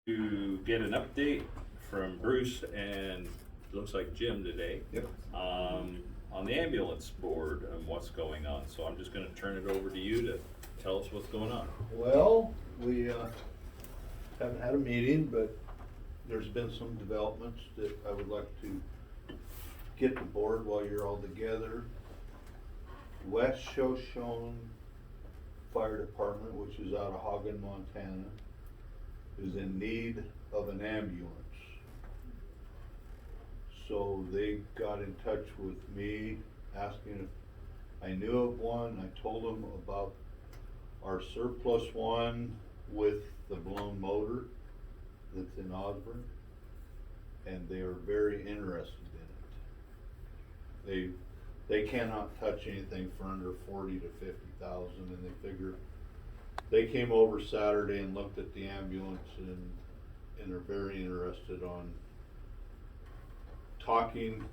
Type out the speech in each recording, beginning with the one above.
to get an update from Bruce and looks like Jim today. Yep. On the ambulance board and what's going on. So I'm just gonna turn it over to you to tell us what's going on. Well, we haven't had a meeting, but there's been some developments that I would like to get the board while you're all together. West Shoshone Fire Department, which is out of Hagen, Montana, is in need of an ambulance. So they got in touch with me, asking if I knew of one. I told them about our surplus one with the blown motor that's in Osborne, and they are very interested in it. They cannot touch anything for under 40 to 50,000, and they figure, they came over Saturday and looked at the ambulance and are very interested on talking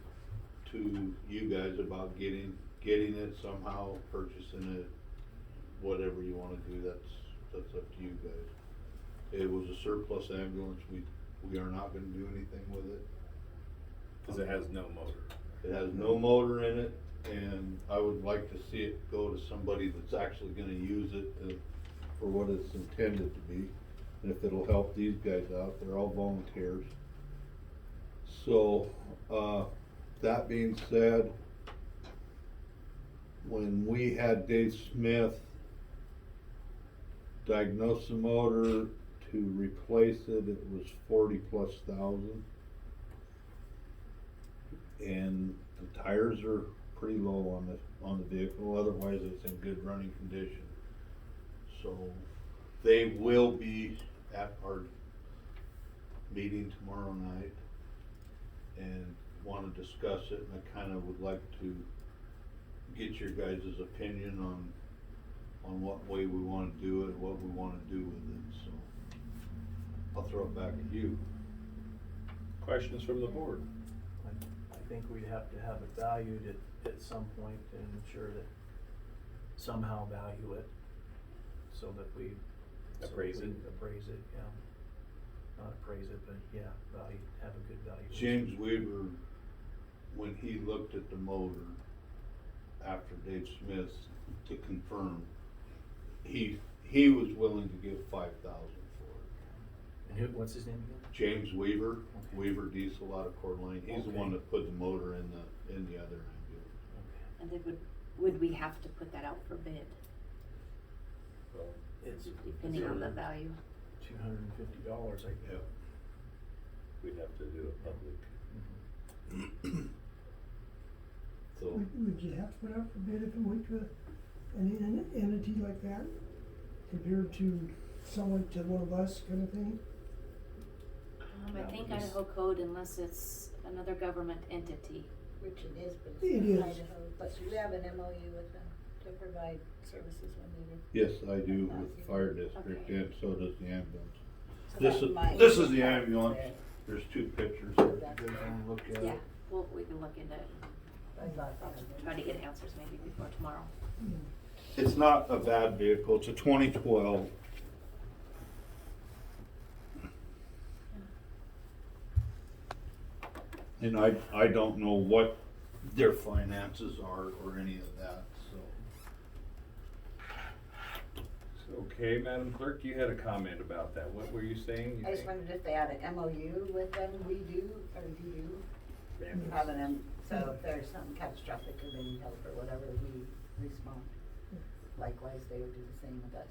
to you guys about getting it somehow, purchasing it, whatever you wanna do, that's up to you guys. It was a surplus ambulance, we are not gonna do anything with it. Cause it has no motor. It has no motor in it, and I would like to see it go to somebody that's actually gonna use it for what it's intended to be. And if it'll help these guys out, they're all volunteers. So, that being said, when we had Dave Smith diagnose the motor to replace it, it was 40,000+. And the tires are pretty low on the vehicle, otherwise it's in good running condition. So they will be at our meeting tomorrow night and wanna discuss it, and I kinda would like to get your guys' opinion on what way we wanna do it, what we wanna do with it, so I'll throw it back at you. Questions from the board? I think we'd have to have it valued at some point and ensure that somehow value it so that we. Appraise it. Appraise it, yeah. Not appraise it, but yeah, have a good valuation. James Weaver, when he looked at the motor after Dave Smith to confirm, he was willing to give 5,000 for it. And what's his name again? James Weaver, Okay. Weaver Diesel out of Coeur d'Alene, he's the Okay. one that put the motor in the other ambulance. Okay. And then would we have to put that out for bid, Well, It's depending on the value? $250, I guess. Yep. we'd have to do it public. So, Would you have to put out for bid if it went to an entity like that, compared to someone, to one of us kind of thing? I That think would be Idaho code unless it's another government entity. Which it is, but It it's is. not Idaho, but you have an MOU with them to provide services when needed. yes, I do with the fire district, Okay. and so does the ambulance. So This that is, might this is the help ambulance, there. there's two pictures, if you guys wanna look at Yeah, it. we can look into it. I thought I'll that try to get answers maybe before tomorrow. It's not a bad vehicle, it's a 2012. And I don't know what their finances are or any of that, so. Okay, Madam Clerk, you had a comment about that. What were you saying? I just wondered if they had an MOU with them, we do, or you do, have an so if there's something catastrophic or they need help or whatever, we respond. Likewise, they would do the same with us.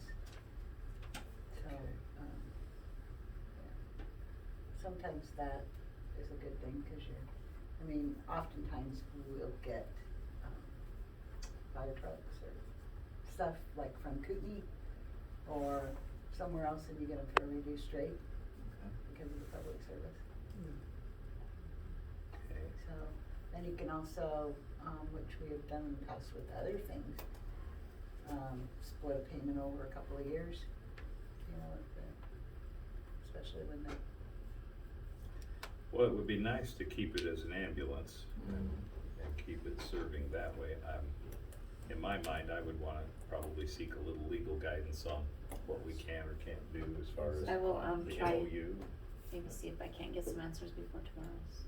So, yeah. Sometimes that is a good thing, cause oftentimes we'll get, fire trucks or stuff like from Kootenai or somewhere else, and you get them for a reduced rate because of the public service. Okay. So, then you can also, which we have done in the past with other things, split a payment over a couple of years, you know, especially when they. Well, it would be nice to keep it as an ambulance and keep it serving that way. in my mind, I would wanna probably seek a little legal guidance on what we can or can't do as far as I will, the try- MOU. Maybe see if I can't get some answers before tomorrow's.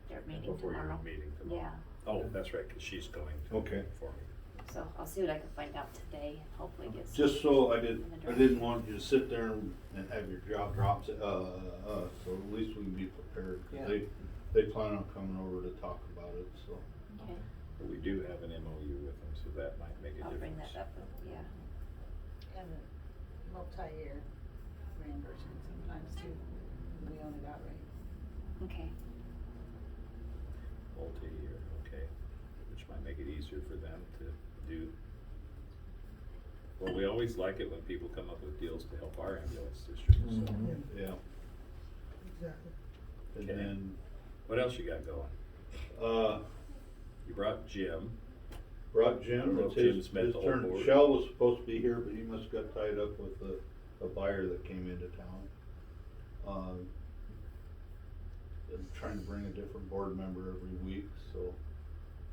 Their meeting Before your tomorrow. meeting tomorrow. Yeah, Oh, that's right, cause she's going to. Okay. For me. so I'll see what I can find out today and hopefully get some. Just so I didn't want you to sit there and have your jaw drop, so at least we can be prepared. 'Cause Yeah. they plan on coming over to talk about it, so. Okay, But we do have an MOU with them, so that might make a I'll difference. bring that up, yeah. And a multi-year reimbursement sometimes too, we own it outright. Okay, Multi-year, okay, which might make it easier for them to do. Well, we always like it when people come up with deals to help our ambulance district, so. Mhm. Yeah. Exactly. And Okay. then, What else you got going? You brought Jim. brought I Jim, don't know it's if his Jim's met the whole turn. board. Shell was supposed to be here, but he must got tied up with a buyer that came into town. I'm trying to bring a different board member every week, so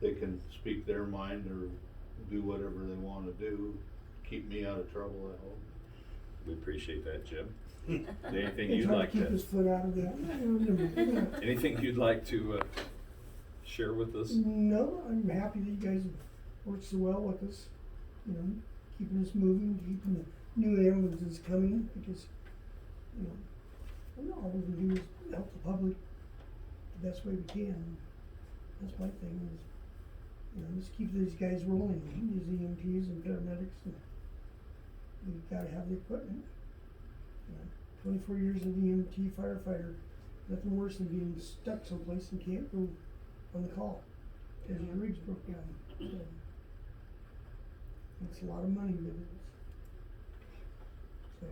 they can speak their mind or do whatever they wanna do, keep me out of trouble, I hope. We appreciate that, Jim. Anything They you'd try to like keep to, his foot out of that. No, anything you'd like to, share with us? no, I'm happy that you guys have worked so well with us, you know, keeping us moving, keeping the new ambulances coming, because, you know, all we can do is help the public the best way we can. That's my thing is, you know, just keep these guys rolling, these EMTs and paramedics, and we've gotta have the equipment. You know, 24 years of EMT firefighter, nothing worse than being stuck someplace and can't go on the call, cause your rigs broke down, so. It's a lot of money, but so.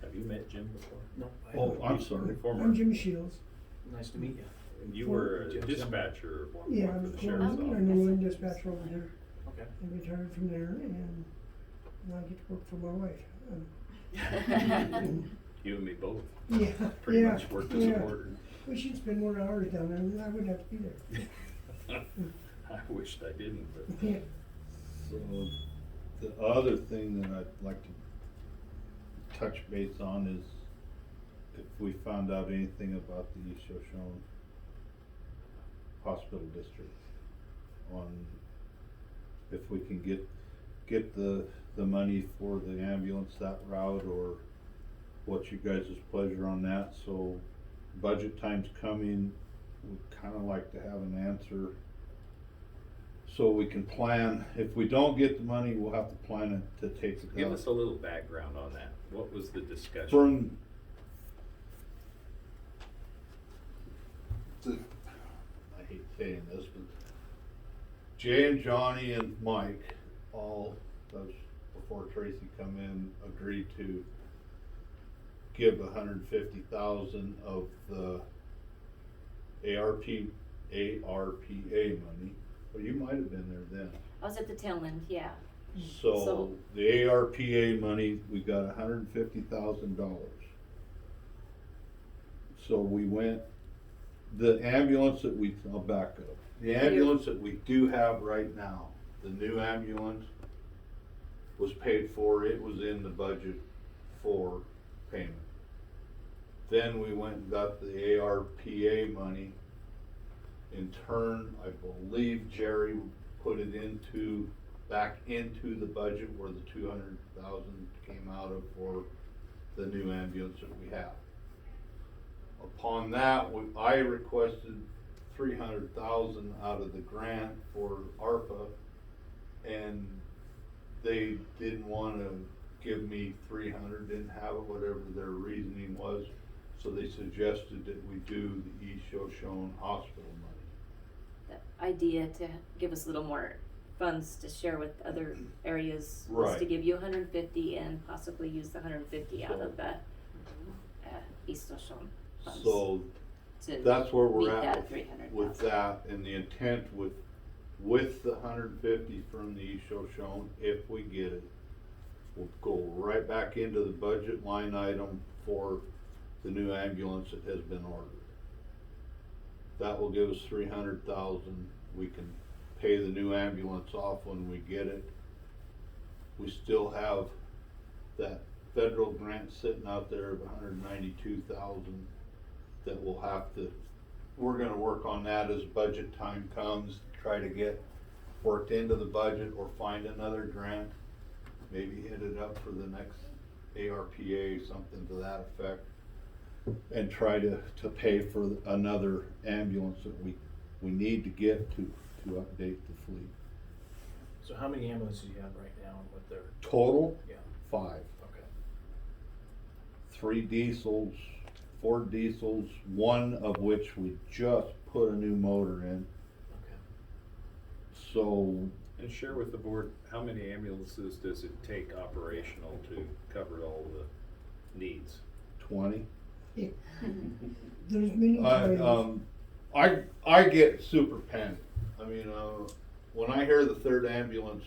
Have you met Jim before? No, I Oh, haven't. I'm sorry. Former, I'm Jim Shields. Nice to meet you. you were a Jim. dispatcher at one Yeah, point I'm for a the corps, sheriff's I'm office. a one dispatcher over there. Okay. I retired from there and now I get to work for my wife. You and me both. Yeah, Pretty yeah, much worked as a yeah. boarder. Well, she'd spend more hours down there, and I wouldn't have to be there. I wished I didn't, but. Yeah. So, the other thing that I'd like to touch base on is if we found out anything about the East Shoshone Hospital District, on if we can get the money for the ambulance that route, or what's you guys' pleasure on that, so budget time's coming, we'd kinda like to have an answer so we can plan. If we don't get the money, we'll have to plan it to take it out. Give us a little background on that. What was the discussion? From I hate saying this, but Jay and Johnny and Mike all, that was before Tracy come in, agreed to give $150,000 of the ARPA money. Well, you might have been there then. I was at the tail end, yeah. So So- the ARPA money, we got $150,000. So we went, the ambulance that I'll back up. The ambulance that we do have right now, the new ambulance was paid for, it was in the budget for payment. Then we went and got the ARPA money. In turn, I believe Jerry put it back into the budget where the 200,000 came out of for the new ambulance that we have. Upon that, I requested 300,000 out of the grant for ARPA, and they didn't wanna give me 300, didn't have it, whatever their reasoning was, so they suggested that we do the East Shoshone Hospital money. The idea to give us a little more funds to share with other areas was to Right. give you 150 and possibly use the 150 out of the East Shoshone funds. So to that's where meet we're that at 300,000. with that, and the intent with the 150 from the East Shoshone, if we get it, will go right back into the budget line item for the new ambulance that has been ordered. That will give us 300,000, we can pay the new ambulance off when we get it. We still have that federal grant sitting out there of $192,000 that we'll have to, we're gonna work on that as budget time comes, try to get worked into the budget or find another grant, maybe hit it up for the next ARPA, something to that effect, and try to pay for another ambulance that we need to get to update the fleet. So how many ambulances do you have right now and what they're, Total, yeah, 5. okay. 3 diesels, 4 diesels, 1 of which we just put a new motor in. Okay. So, And share with the board, how many ambulances does it take operational to cover all the needs? 20. Yeah. There's many times. I get super panicked. I mean, when I hear the 3rd ambulance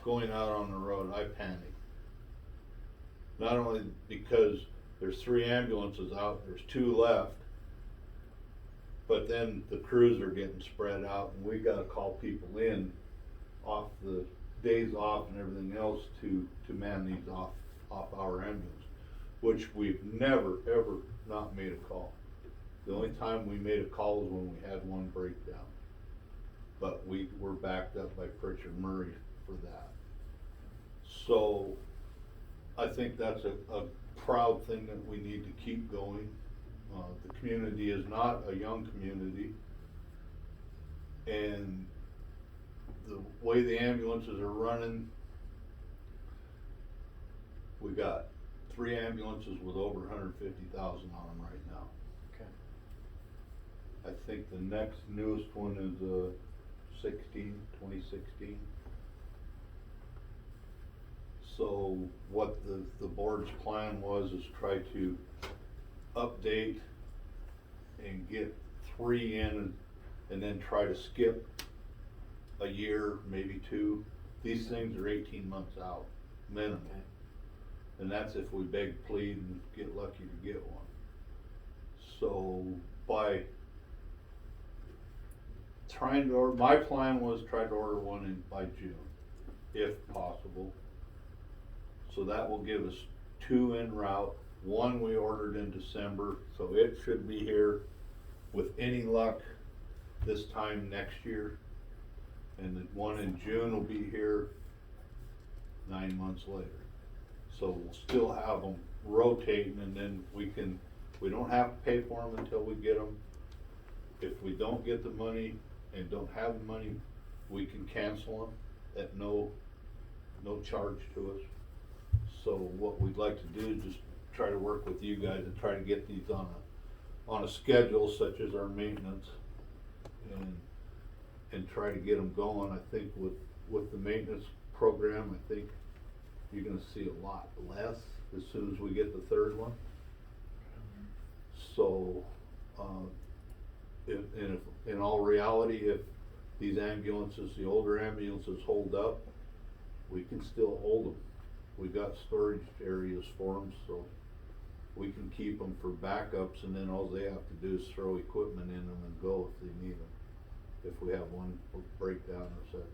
going out on the road, I panic. Not only because there's 3 ambulances out, there's 2 left, but then the crews are getting spread out and we gotta call people in off the days off and everything else to man these off our ambulance, which we've never, ever not made a call. The only time we made a call was when we had one breakdown. But we were backed up by Pritchard Murray for that. So I think that's a proud thing that we need to keep going. The community is not a young community. And the way the ambulances are running, we got 3 ambulances with over 150,000 on them right now. Okay. I think the next newest one is 2016. So what the board's plan was is try to update and get 3 in and then try to skip a year, maybe 2. These things are 18 months out, minimum. Okay. And that's if we beg, plead, and get lucky to get one. So by trying to order, my plan was try to order one in by June, if possible. So that will give us 2 en route. 1 we ordered in December, so it should be here with any luck this time next year. And the 1 in June will be here 9 months later. So we'll still have them rotating, and then we don't have to pay for them until we get them. If we don't get the money and don't have the money, we can cancel them at no charge to us. So what we'd like to do is just try to work with you guys and try to get these on a schedule such as our maintenance, and try to get them going. I think with the maintenance program, I think you're gonna see a lot less as soon as we get the 3rd one. So, in all reality, if these ambulances, the older ambulances hold up, we can still hold them. We got storage areas for them, so we can keep them for backups, and then all they have to do is throw equipment in them and go if they need them, if we have one breakdown or such.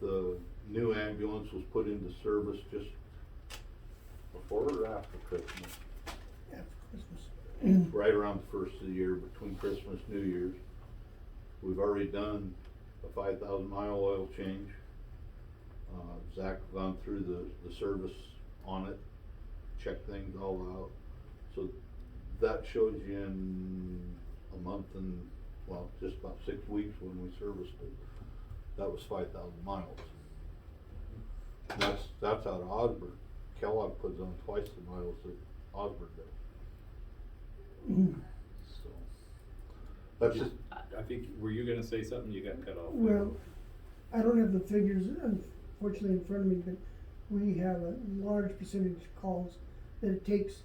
The new ambulance was put into service just before or after Christmas? After Christmas. Right around the first of the year, between Christmas, New Year's. We've already done a 5,000 mile oil change. Zach gone through the service on it, checked things all out. So that shows you in a month and, well, just about 6 weeks when we serviced it. That was 5,000 miles. That's out of Osborne. Kellogg puts on twice the miles that Osborne does. So that's just. I think, were you gonna say something? You got cut off. Well, I don't have the figures unfortunately in front of me, but we have a large percentage of calls that it takes,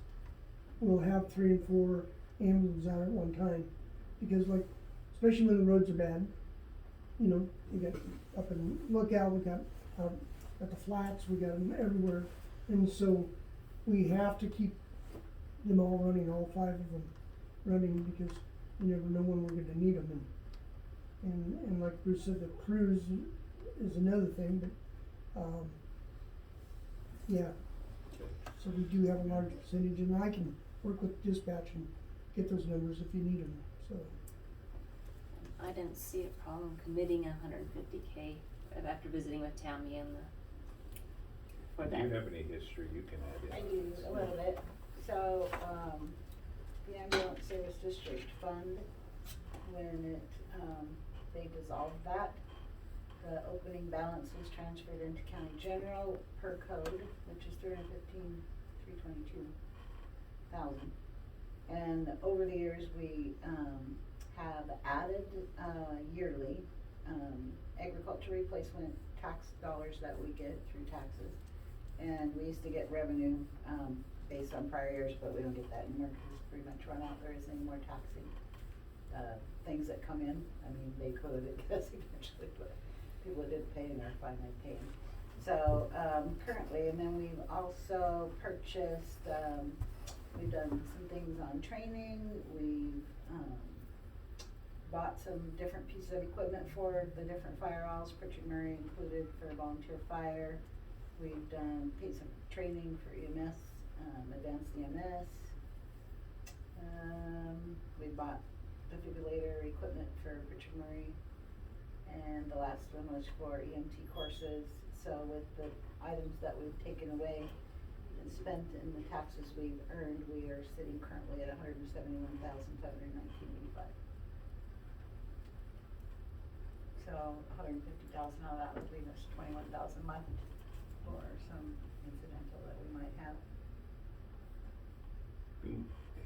we'll have 3 and 4 ambulances out at one time. Because like, especially when the roads are bad, you know, we got up in Lookout, we got out at the flats, we got them everywhere. And so we have to keep them all running, all 5 of them running, because you never know when we're gonna need them. And like Bruce said, the crews is another thing, but, yeah. Okay. So we do have a large percentage, and I can work with dispatch and get those numbers if you need them, so. I didn't see a problem committing 150K after visiting with Tammy and for Do that. you have any history you can add in? I do a little bit. So, the ambulance service district fund, when it, they dissolved that, the opening balance was transferred into county general per code, which is 322,000. And over the years, we, have added, yearly, agriculture replacement tax dollars that we get through taxes. And we used to get revenue, based on prior years, but we don't get that anymore because it's pretty much run out. There isn't any more taxing, things that come in. I mean, they could, I guess, eventually, but people that didn't pay are finally paying. So, currently, and then we've also purchased, we've done some things on training. We've, bought some different pieces of equipment for the different fire alls, Pritchard Murray included for volunteer fire. We've done paid some training for EMS, advanced EMS. We bought defibrillator equipment for Pritchard Murray. And the last one was for EMT courses. So with the items that we've taken away and spent in the taxes we've earned, we are sitting currently at $171,519.85. So 150,000 out of that would leave us 21,000 left for some incidental that we might have.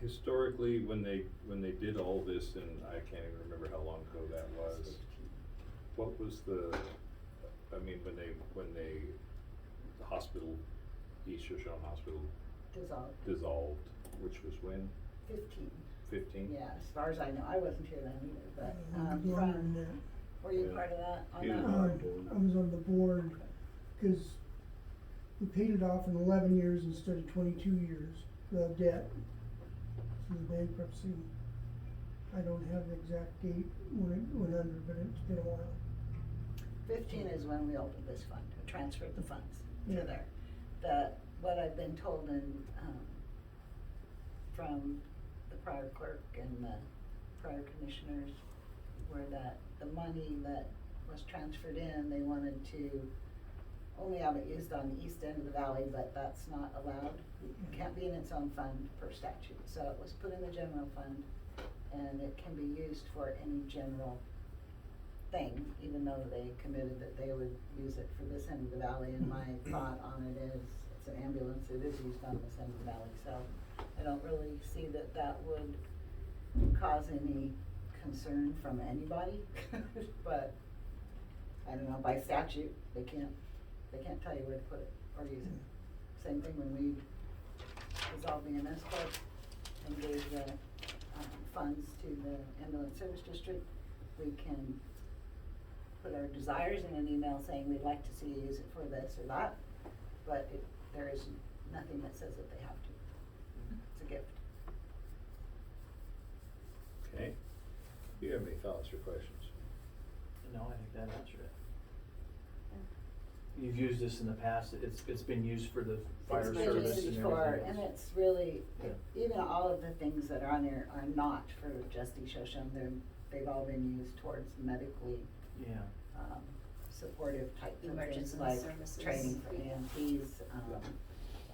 Historically, when they did all this, and I can't even remember how long ago that was, what was the, I mean, when they, the hospital, East Shoshone Hospital dissolved, which was when? 15? Yeah, as far as I know, I wasn't here then either, but, Longer than that. were you Yeah. part of that on He was that? on one? the board. I was on the board, cause we paid it off in 11 years instead of 22 years, the debt, through the bankruptcy. I don't have the exact date when it went under, but it's been a while. 15 is when we opened this fund, transferred the funds to Yeah. there. What I've been told from the prior clerk and the prior commissioners were that the money that was transferred in, they wanted to only have it used on the east end of the valley, but that's not allowed. It can't be in its own fund per statute. So it was put in the general fund, and it can be used for any general thing, even though they committed that they would use it for this end of the valley. And my thought on it is, it's an ambulance, it is used on this end of the valley, so I don't really see that that would cause any concern from anybody. But I don't know, by statute, they can't tell you where to put it or use it. Same thing when we dissolved the MS Corp and gave the funds to the ambulance service district. We can put our desires in an email saying we'd like to see you use it for this or that, but there is nothing that says that they have to. It's a gift. Okay. Do you have any thoughts or questions? No, I think that answered it. You've used this in the past, it's been used for the fire It's been service used and before, everything and else. it's really, Yeah. even all of the things that are on there are not for just East Shoshone. They've all been used towards medically Yeah. supportive type of things Emergency like services. training for EMTs,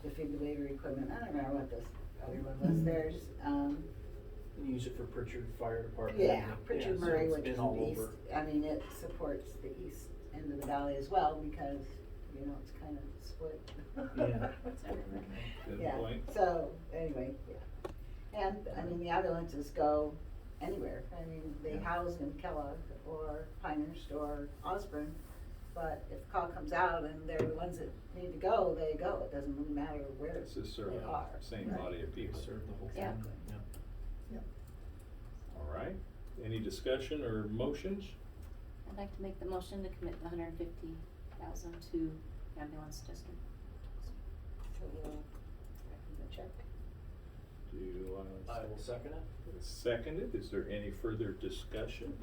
defibrillator equipment. I don't remember what this other one was. There's, You use it for Pritchard Fire Department. yeah, Pritchard so Murray, it's which been is all the east. over. I mean, it supports the east end of the valley as well because, it's kind of split. Yeah. Good Yeah, point. so, anyway, yeah. And, I mean, the ambulances go anywhere. I mean, they house in Kellogg or Pinehurst or Osborne, but if the call comes out and they're the ones that need to go, they go. It doesn't really matter where It's just serving they the are. same Right. body of people. Serve the whole Yeah. family, yeah. All right. Any discussion or motions? I'd like to make the motion to commit the 150,000 to ambulance district. So we'll reckon the check. Do you want to? I will second it. Seconded. Is there any further discussion?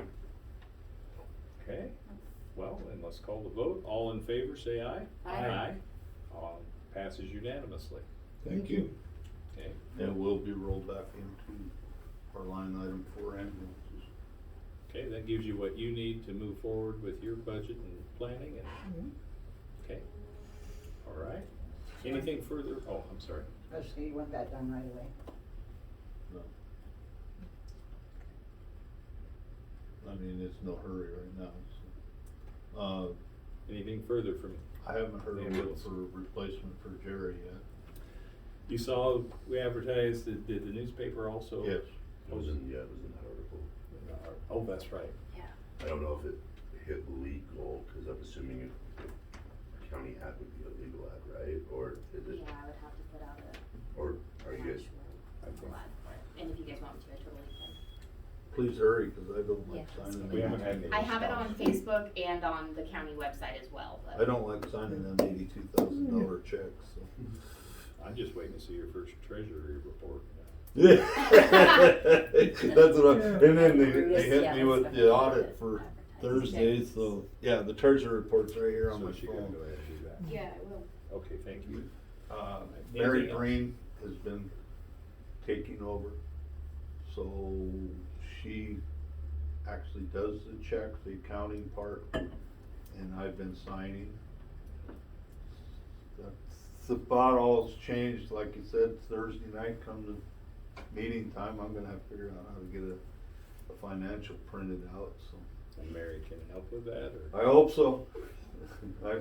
Okay, well, then let's call the vote. All in favor, say aye. Aye. All passes unanimously. Thank you. Okay, And it will be rolled back into our line item for ambulances. okay, that gives you what you need to move forward with your budget and planning and, Mhm. okay. All right. Anything further? Oh, I'm sorry. I was saying, you want that done right away. No. I mean, it's no hurry right now, so. Anything further from, I haven't heard a word Ambulance. for replacement for Jerry yet. you saw, we advertised, did the newspaper also? Yes. It was in that article. Oh, that's right. Yeah. I don't know if it hit legal, cause I'm assuming if county ad would be a legal ad, right? Or is it, Yeah, I would have to put out a or are you guys, actual ad for it, and if you guys want me to, I totally can. Please hurry, cause I don't like Yeah. signing. We haven't had any. I have it on Facebook and on the county website as well, but. I don't like signing them $82,000 checks, so. I'm just waiting to see your first treasury report. Yeah. That's what and then they hit Yeah, me that's with what the I audit did. for Advertising. Thursday, so, yeah, the treasury report's right here on So my she gotta phone. go ahead and do that. Yeah, I will. Okay, thank you. Mary Anything else? Green has been taking over, so she actually does the checks, the accounting part, and I've been signing. That's about all it's changed, like you said, Thursday night come to meeting time, I'm gonna have to figure out how to get a financial printed out, so. And Mary can help with that, or? I hope so. I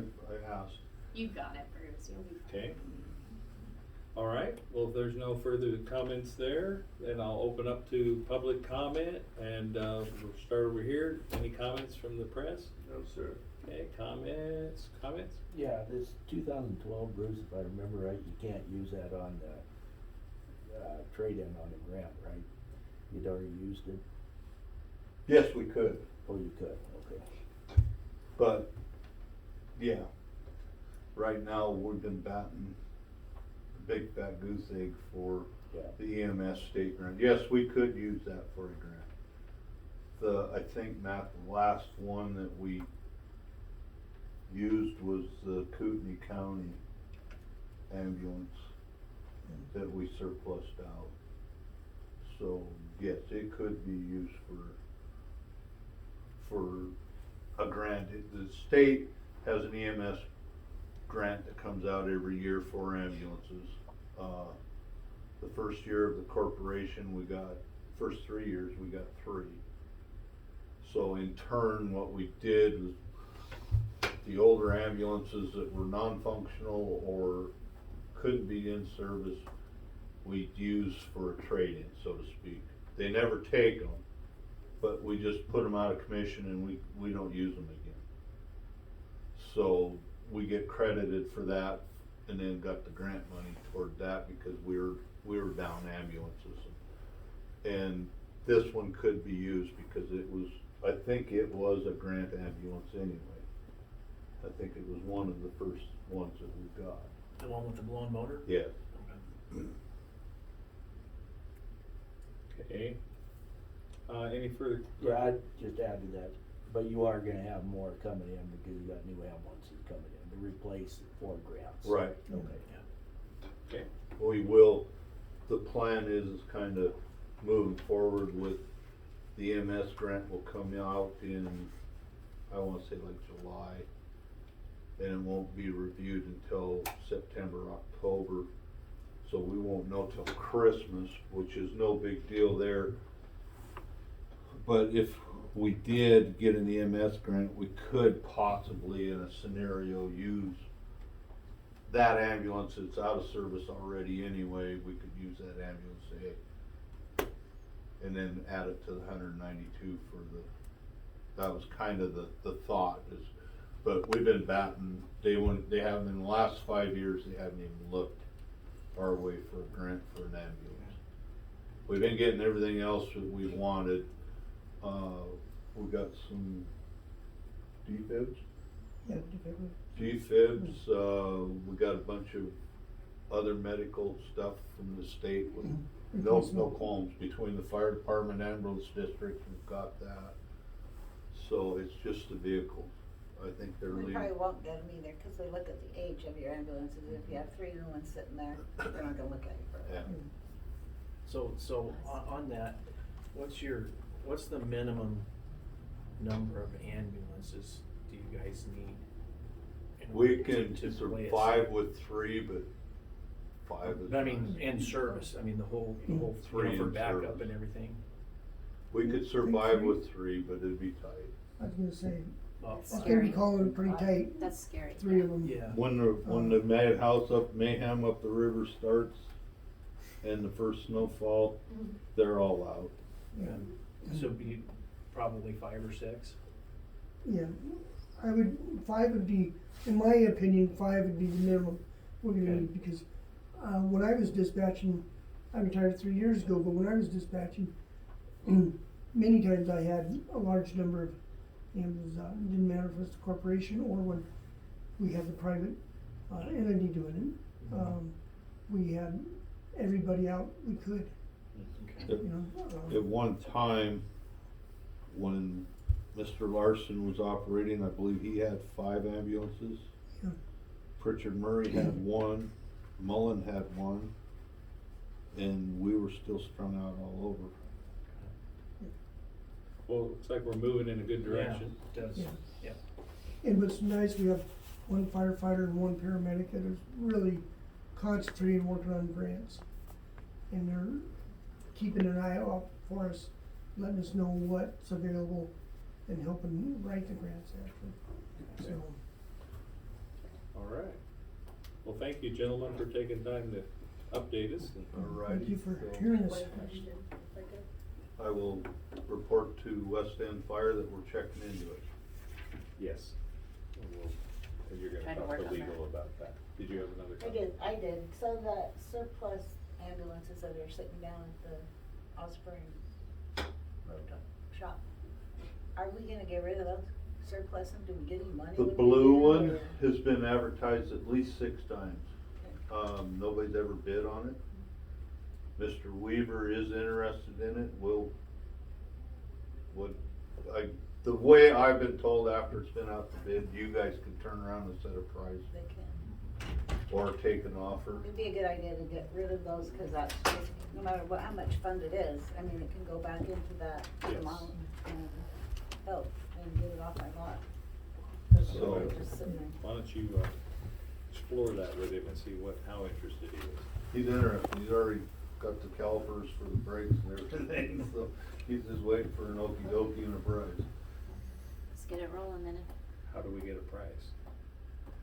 asked. You got it, Bruce, you'll be. Okay. All right, well, if there's no further comments there, then I'll open up to public comment, and, we'll start over here. Any comments from the press? no, sir? Okay, comments? Yeah, this 2012, Bruce, if I remember right, you can't use that on the, trade-in on the grant, right? You'd already used it? Yes, we could, Oh, you could, okay. but, yeah. Right now, we've been batting the big fat goose egg for Yeah. the EMS state grant. Yes, we could use that for a grant. I think, Matt, the last one that we used was the Kootenai County ambulance that we surplused out. So, yes, it could be used for a grant. The state has an EMS grant that comes out every year for ambulances. The first year of the corporation, first 3 years, we got 3. So in turn, what we did was the older ambulances that were non-functional or couldn't be in service, we'd use for a trade-in, so to speak. They never take them, but we just put them out of commission and we don't use them again. So we get credited for that and then got the grant money toward that because we were down ambulances. And this one could be used because I think it was a grant ambulance anyway. I think it was one of the first ones that we got. The one with the blown motor? Yes. Okay. Any further? Yeah, I'd just add to that, but you are gonna have more coming in because you got new ambulances coming in to replace 4 grants. Right. Okay. Okay, We will, the plan is kinda moving forward with the EMS grant will come out in, I wanna say like July. And it won't be reviewed until September, October. So we won't know till Christmas, which is no big deal there. But if we did get an EMS grant, we could possibly, in a scenario, use that ambulance that's out of service already anyway. We could use that ambulance, say, and then add it to the 192 for that was kind of the thought is, but we've been batting, they haven't, in the last 5 years, they haven't even looked our way for a grant for an ambulance. We've been getting everything else that we wanted. We got some defibs. Yeah, definitely. Defibs, we got a bunch of other medical stuff from the state with no qualms between the fire department, ambulance district, we've got that. So it's just the vehicles. I think they're We leaving. probably won't get them either, cause they look at the age of your ambulances, if you have 3 new ones sitting there, they're not gonna look at you for a Yeah. while. So on that, what's the minimum number of ambulances do you guys need? in We order can to play it survive safe? with 3, but 5 is. But I mean, in service, I mean, the whole, you know, 3 for in backup service. and everything. We could survive with 3, but it'd be tight. I was gonna say, About That's it's five. gonna be Scary. calling it pretty tight, That's scary. 3 of them. Yeah. When the madhouse up Mayhem up the river starts and the first snowfall, they're all out. Yeah. So be probably 5 or 6. Yeah, 5 would be, in my opinion, 5 would be the minimum we're gonna Okay. need, because, when I was dispatching, I retired 3 years ago, but when I was dispatching, many times I had a large number of ambulances out, it didn't matter if it was the corporation or when we had the private, entity doing it. We had everybody out we could, Okay. At- you know, At one time, when Mr. Larson was operating, I believe he had 5 ambulances. Yeah. Pritchard Murray had 1, Mullen had 1, and we were still strung out all over. Well, looks like we're moving in a good direction. Yeah, it does, Yeah. yeah. And what's nice, we have 1 firefighter and 1 paramedic that is really concentrating, working on grants. And they're keeping an eye out for us, letting us know what's available and helping write the grants actually, so. All right. Well, thank you, gentlemen, for taking time to update us. And Thank you for so hearing us. I will report to West End Fire that we're checking into it. yes. And you're Try gonna to talk work to on legal that. about that. Did you have another comment? I did, so the surplus ambulances that are sitting down at the Osprey Road shop, are we gonna get rid of those? Surplus them, do we get any money? The when we blue do one that, or- has been advertised at least 6 times. Nobody's ever bid on it. Mr. Weaver is interested in it, the way I've been told after it's been out to bid, you guys can turn around and set a price They can. or take an offer. It'd be a good idea to get rid of those, cause that's just, no matter how much fund it is, I mean, it can go back into that Yes. amount and help and get it off our lot. So- Just sitting there. Why don't you, explore that with him and see how interested he is. He's interested, he's already got the calipers for the brakes and everything, so he's just waiting for an okey dokey and a price. Let's get it rolling then. How do we get a price?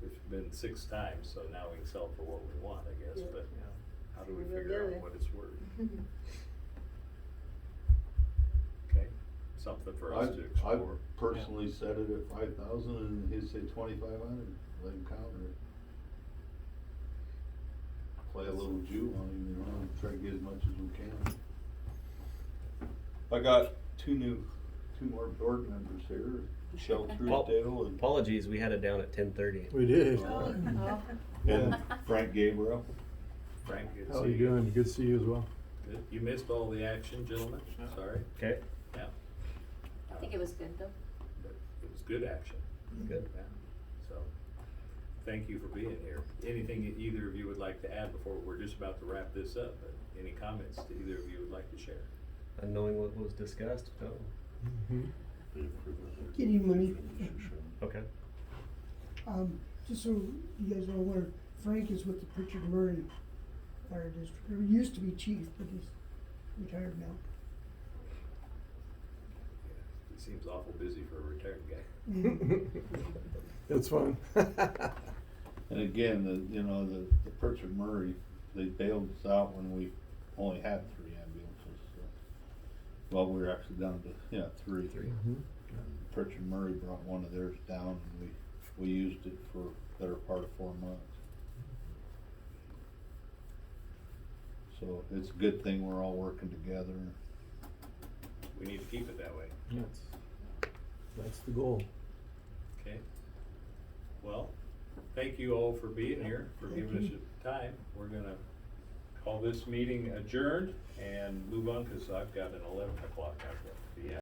It's been 6 times, so now we can sell it for what we want, I guess, Yeah. but how do we We'll figure do out it. what it's worth? Okay, something for us to I explore. personally set it at 5,000 and he'd say 2,500, let him counter it. Play a little Jew on him, you know, and try to get as much as we can. I got 2 more board members here, Shel Truesdale and Apologies, we had it down at 10:30. We did. Oh. and Frank Gabriel. Frank, good to How see you doing? Good to see you as well. Good. You missed all the action, gentlemen, sorry. Okay, Yeah, I think it was good though. but it was good action. good. Yeah, so, thank you for being here. Anything that either of you would like to add before, we're just about to wrap this up, but any comments that either of you would like to share? And knowing what was discussed, no. Getting money, Okay. just so you guys are aware, Frank is with the Pritchard Murray Fire District, he used to be chief, but he's retired now. Yeah, he seems awful busy for a retired guy. It's fun. And again, the Pritchard Murray, they bailed us out when we only had 3 ambulances, so. Well, we were actually down to, 3. Pritchard Murray brought one of theirs down and we used it for the better part of 4 months. So it's a good thing we're all working together. We need to keep it that way, That's the goal. okay? Well, thank you all for being here, for giving us your time. We're gonna call this meeting adjourned and move on, cause I've got an 11 o'clock I've got to be at.